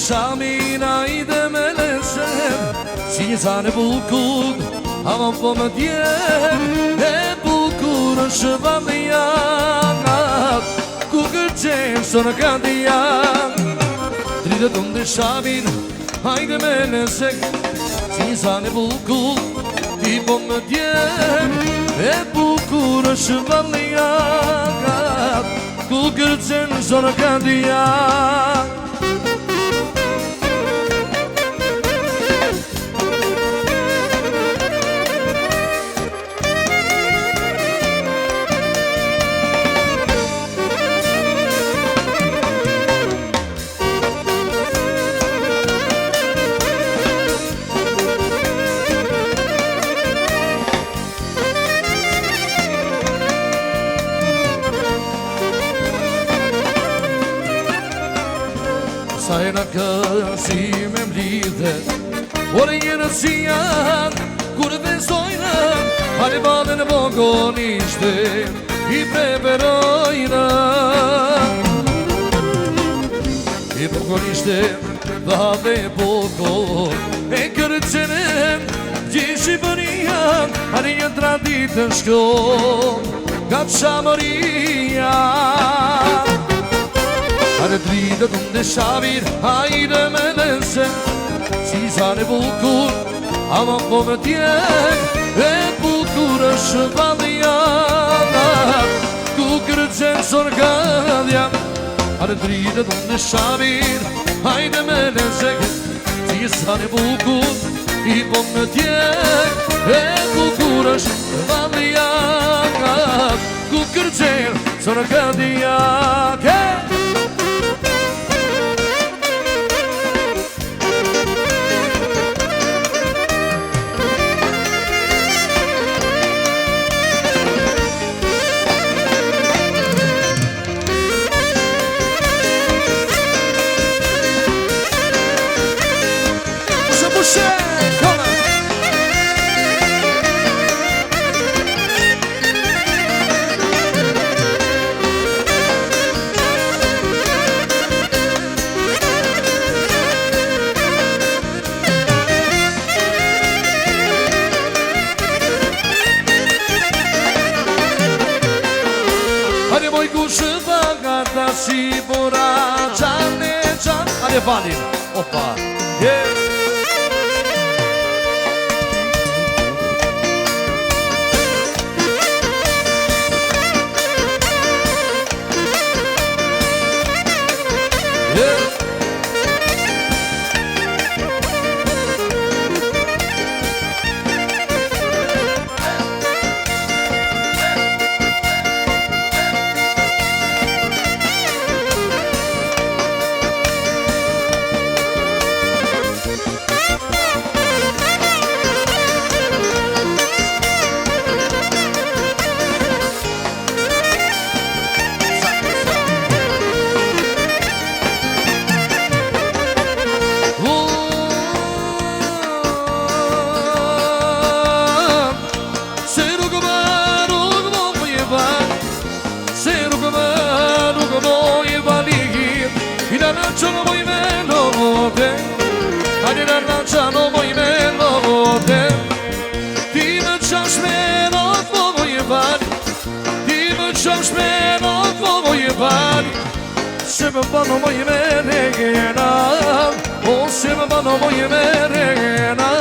Shamina i dhe me leshem Si një sa në bukur Ama po më djem E bukur është valja Ku kërqenë së në kandia Dritë të ndë shamin Hajde me leshem Si një sa në bukur Ti po më djem E bukur është valja Ku kërqenë së në kandia Sa e në kërë si me mblidhe Ore njërë si janë Kur vesojnë Hale badhe në bogon ishte I preferojnë I bogon ishte Dhe bogon E kërë qenem Gjishi bëria Hale një traditën shkon Ka të shamëria Hare dritë të ndë shavir, hajde me lese Si sa në bukur, ama po me tjek E bukur është valja Ku kërqenë sër këdja Hare dritë të ndë shavir, hajde me lese Si sa në bukur, i po me tjek E bukur është valja Ku kërqenë sër këdja Si bura qane qan Ale valin Opa Yeah Lanciano movimento te, Adina lanciano movimento te. Ti me çash me not vojevad, ti me çash me not vojevad. Se me bano moje menegena, o se me bano moje menegena.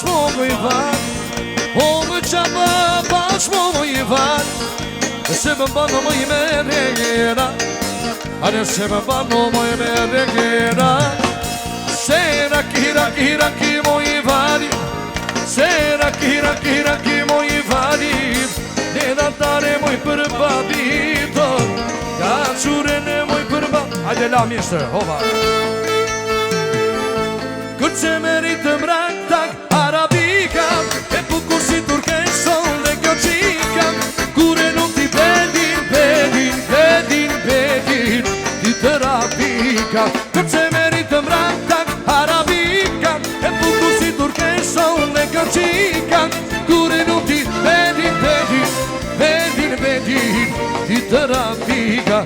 bashmo më i vat O më qapa bashmo më i vat Se më bano më i me regera Are se më bano më i me regera Se raki mo i vari Se raki mo i vari Ne da tare mo i për babito Ka qure ne mo i për babito Hajde la mjeshtër, hova Kërë që meritë mrak tak arabika E bukur si turkeson dhe kjo qika Kure nuk ti bedin Ti të rapika Kërë që meritë mrak tak arabika E bukur si turkeson dhe kjo qika Kure nuk ti bedin Ti të rapika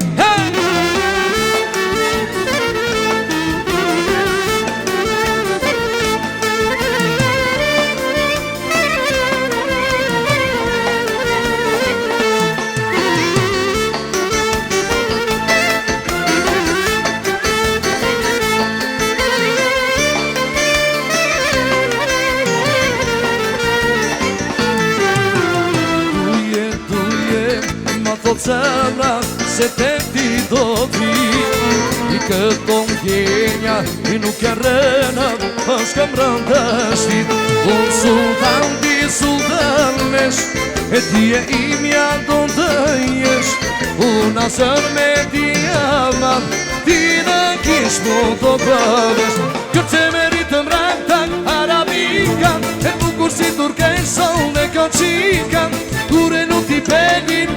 Zemra se te ti do ti I këto mdjenja I nuk e rëna është kam rëndështit Unë sultan ti sultanesh E ti e imja do të jesh Unë asër me ti aman Ti në kish mu do bëvesh Këtë që meritë mraktak arabika E bukur si turkeson dhe kjo qika Kure nuk ti bedin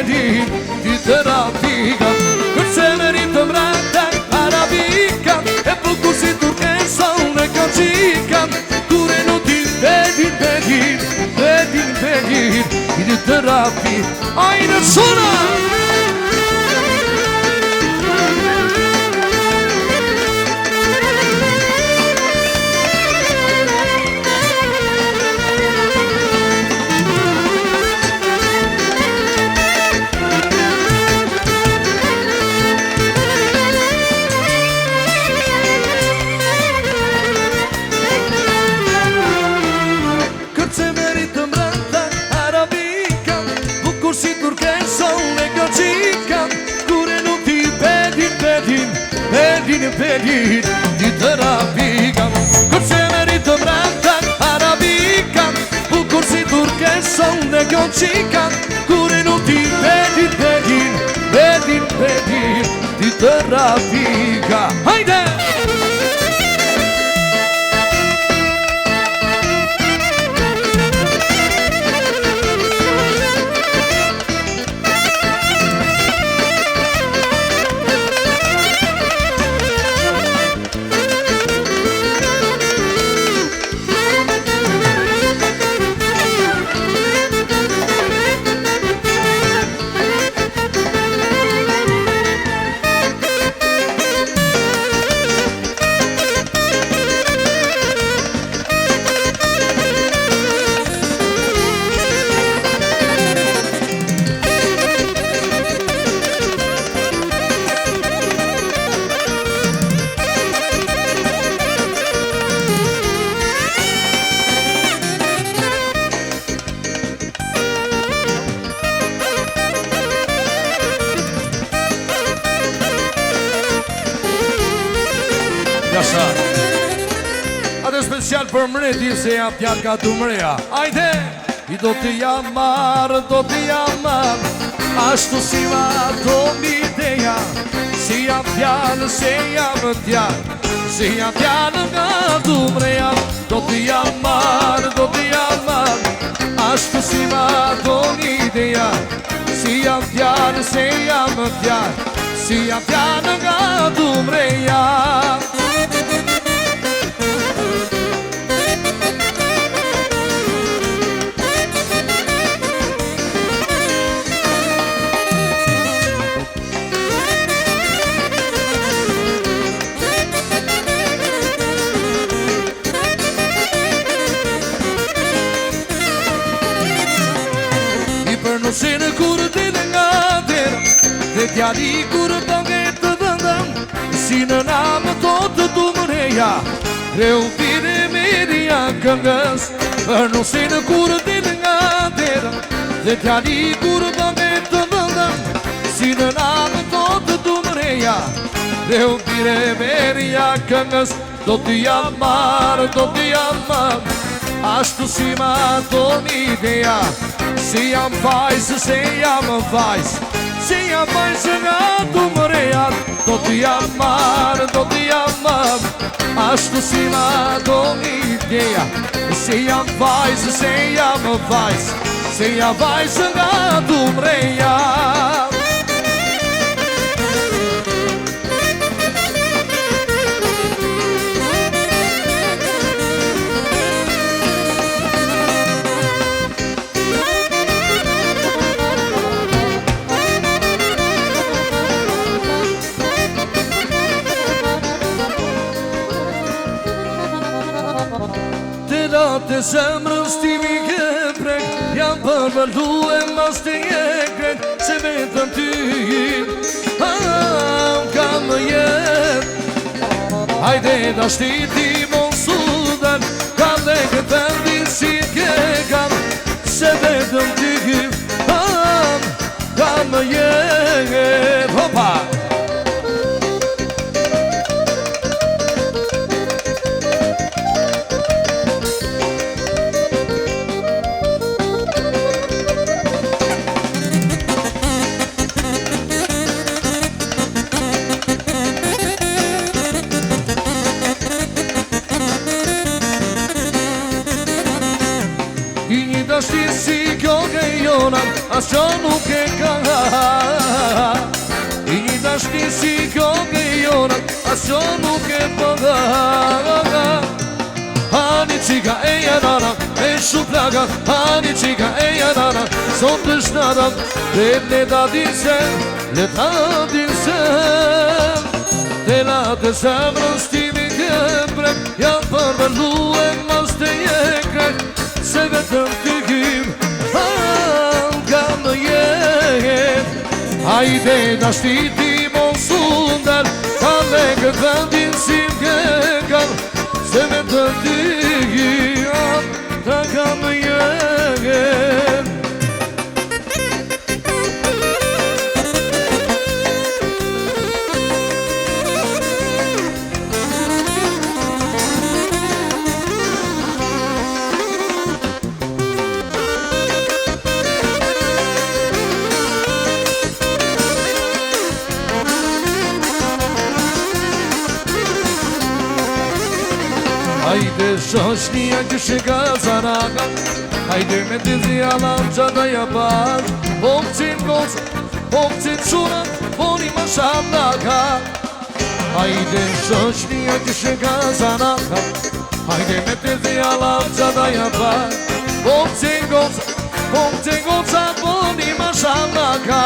Ti të rapika Kërë që meritë mraktak arabika E bukur si turkeson dhe kjo qika Kure nuk ti bedin Ti të rapika Ajnë suna Bedin, ti të rapika Kërë që meritë mraktak arabika Bukur si turkeson dhe kjo qika Kure nuk ti bedin Ti të rapika Hajde! Atë special për mreti se jam pjatë ka të mreja Ajde! I do të jam marë, Ashtu si ma do miteja Si jam pjatë, se jam tjatë Si jam pjatë nga të mreja Do të jam marë, Ashtu si ma do miteja Si jam pjatë, se jam tjatë Si jam pjatë nga të mreja Nësene kur të dhe nga tërë Dhe tjari kur pënget të dëndëm Si në namë të të mreja Dhe u pire me këngës Për nusin kur din nga tera Dhe t'jali kur bënget të vëndëm Si në natë të du mreja Dhe u tire merja këngës Do t'i jam marë, do t'i jam marë Ashtu si ma ton ideja Si jam vajzë, se jam vajzë Si jam vajzë nga du mreja Do t'i jam marë, do t'i jam marë Ashtu si ma ton ideja Si jam vajzë, se jam vajzë Se jam vajzë nga du mreja Të zemrës ti mi ke prek Jam përvëllu e mas të je krek Se vetëm ty Kam më jet Hajde da shtiti mon sudan Kam dhe këtë vendi si ke kam Se vetëm ty Kam më jet Hopa Dashti si kjo ke jona, as që nuk e ka I një dashti si kjo ke jona, as që nuk e pëga Hani qika e janana, e shu plaga Hani qika e janana, son të shnada Dhe le ta dinsen, le ta dinsen Dhe la të zemrës ti mi ke prek Jam përvëllu e mas të je krek Se vetëm ty kam më jet Hajde da shtiti mon sundar Kam dhe këtë vendin si m'ke kam Se vetëm ty kam më jet Hajde shoshnia kështë ka zaraka Hajde me të zjalam qata ja par Pokëcin kosa, pokëcin shunat Poni ma shamlaka Hajde shoshnia kështë ka zaraka Hajde me të zjalam qata ja par Pokëcin kosa, poni ma shamlaka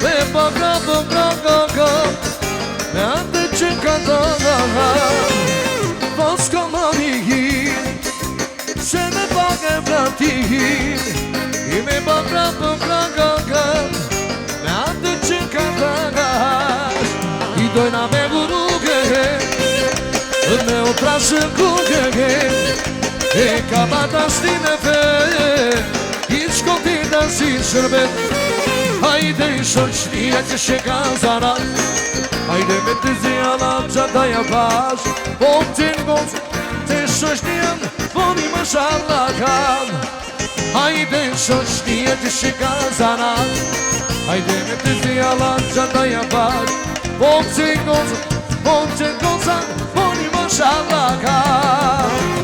Dhe paka të kraka Me atë që ka të Pas ka mani Se me paka e pratin I me paka të kraka Me atë që ka të I dojna me buruke Me o trashë kuke E ka bata shtime fe I shkotina si shërbet Hajde i shoqnia që sheka zarat Hajde me të zjalam qata ja pash Po të ngos të shoqnien Poni më shalakam Hajde i shoqnia që sheka zarat Hajde me të zjalam qata ja pash Po të ngos Poni më shalakam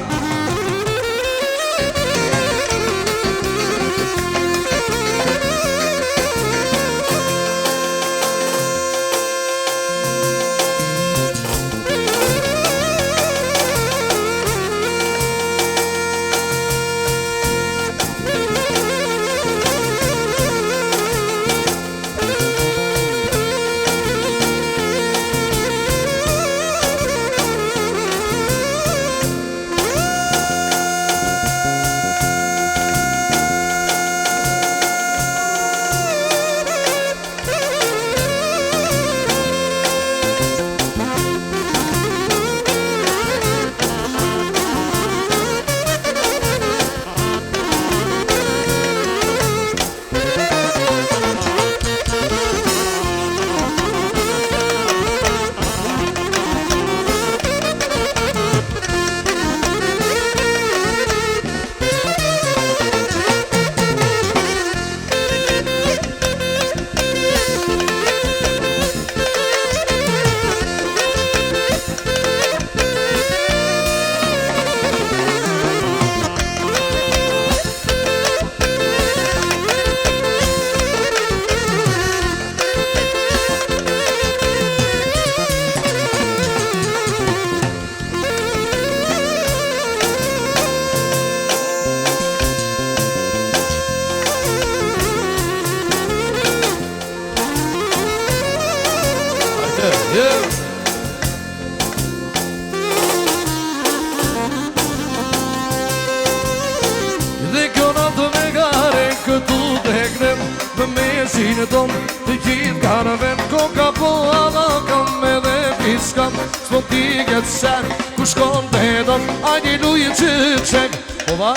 zinë tonë të gjithë kanë vend koka po ama kam edhe piskam s'po t'i këtë sen ku shkon të hedon ajdi luje që qek ova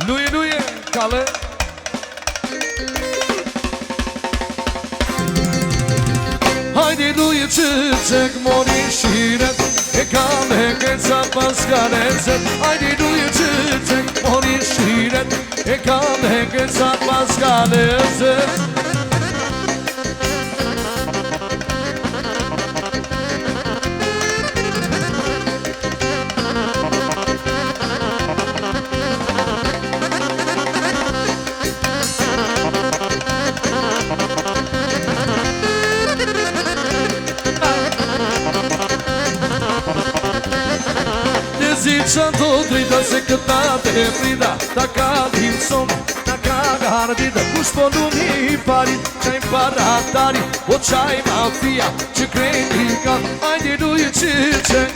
luje kale ajdi luje që qek mori shiret e kam e keca pas karecet ajdi luje që qek mori shiret e kam e keca pas karecet Qanë të drita se këta të frida ta ka dhimë son, ta ka gardita kush po nu një parit qaj paratari o qaj mafia që krejti ka ajde luje që qek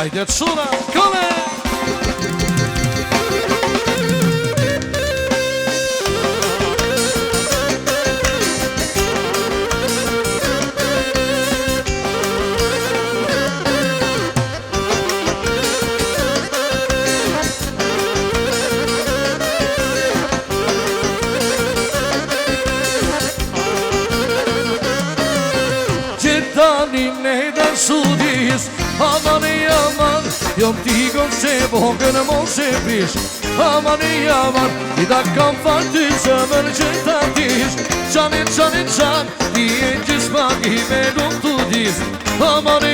ajde të shura, kone Aman, jom t'igon se vogën mos e pish Aman, i da kam farty zëmër që t'a tish Qani, ti e gjys magi me nuk t'u dis Aman,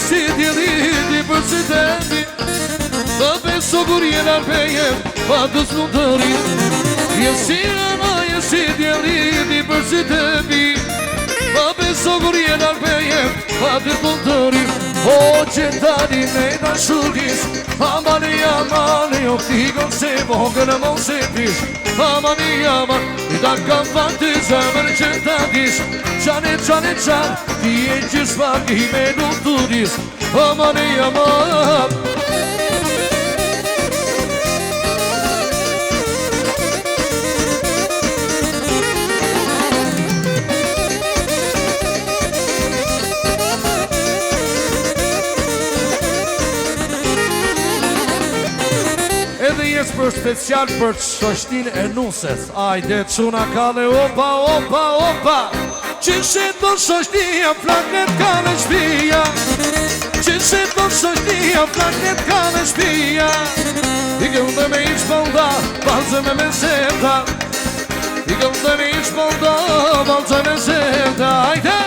Jesi djeli për që tebi Dhe beso kur jena pejem pa të snutëri Jesi djeli për që tebi Dhe beso kur jena pejem pa të snutëri O që tani me da shurgis Amani, jo t'igon se vogën mos e pish Amani, i da kam fatë zemër që t'a dish Qani, ti e gjys magi me nuk t'u dis Amani, për special për shoshtin e nuses Ajde quna kale opa Që shetë do shoshtia flaknet ka në shpia Që shetë do shoshtia flaknet ka në shpia I këllë me ish bënda, balzë me zemta I këllë me ish bënda, balzë me zemta Ajde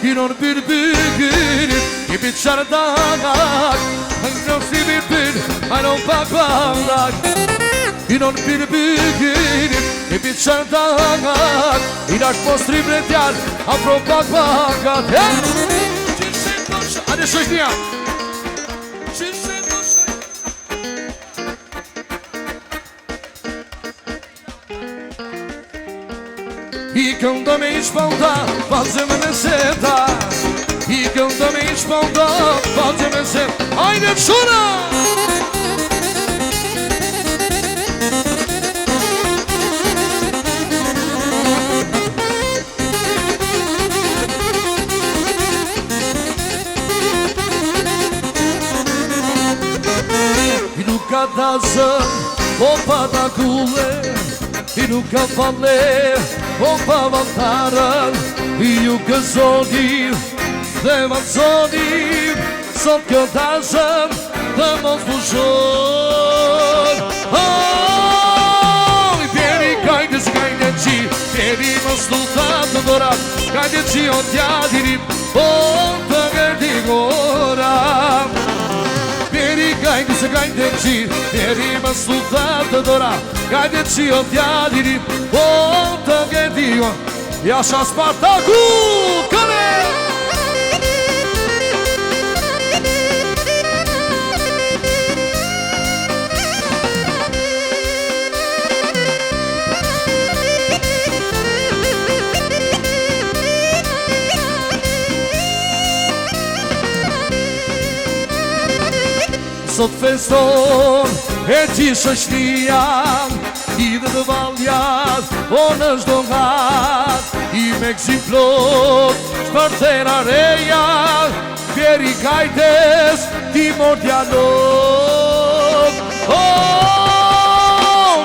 Kinon bir bugün gibi çardak Hangisi bir anon bakmak Kinon bir bugün gibi çardak İlaç postri bretjar afro bakmak Hadi şoşniya I këndo me ish bënda, balzëm në seta I këndo me ish bënda, balzëm në seta Ajde të shuna! I nuk ka dazën, po pa da kule I nuk ka fale, po pa vantarën I ju gëzoni dhe vazoni Sot kjo dazën dhe mos pushon I bjeri kajtës kajnë qi Djeri më sultat të dorat Kajtë që o t'jadirim O të gërdi gora Djeri kajtë se kajtë të qirë Djeri më sultat të dorat Kajtë që o t'jadirim O të gërdi gora Jasha Spartaku, këne! Sot feston e ti shoqnia I dhe të valjat o në shdo ngat I me kësi plot shpërthera reja Pjeri kajtes ti mor djalot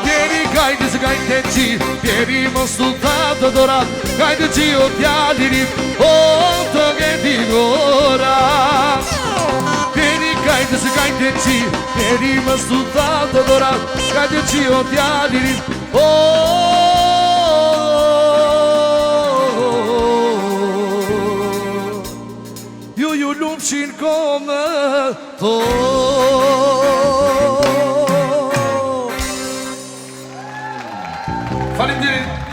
Pjeri kajtes kajte qi Pjeri më sultat të dorat Kajte qi o djalirit O të gëndi gora Kajtë se kajtë qi, pjeri më sultat të dorat Kajtë qi o t'jalirit Ju lumë qinë kome Falim dirin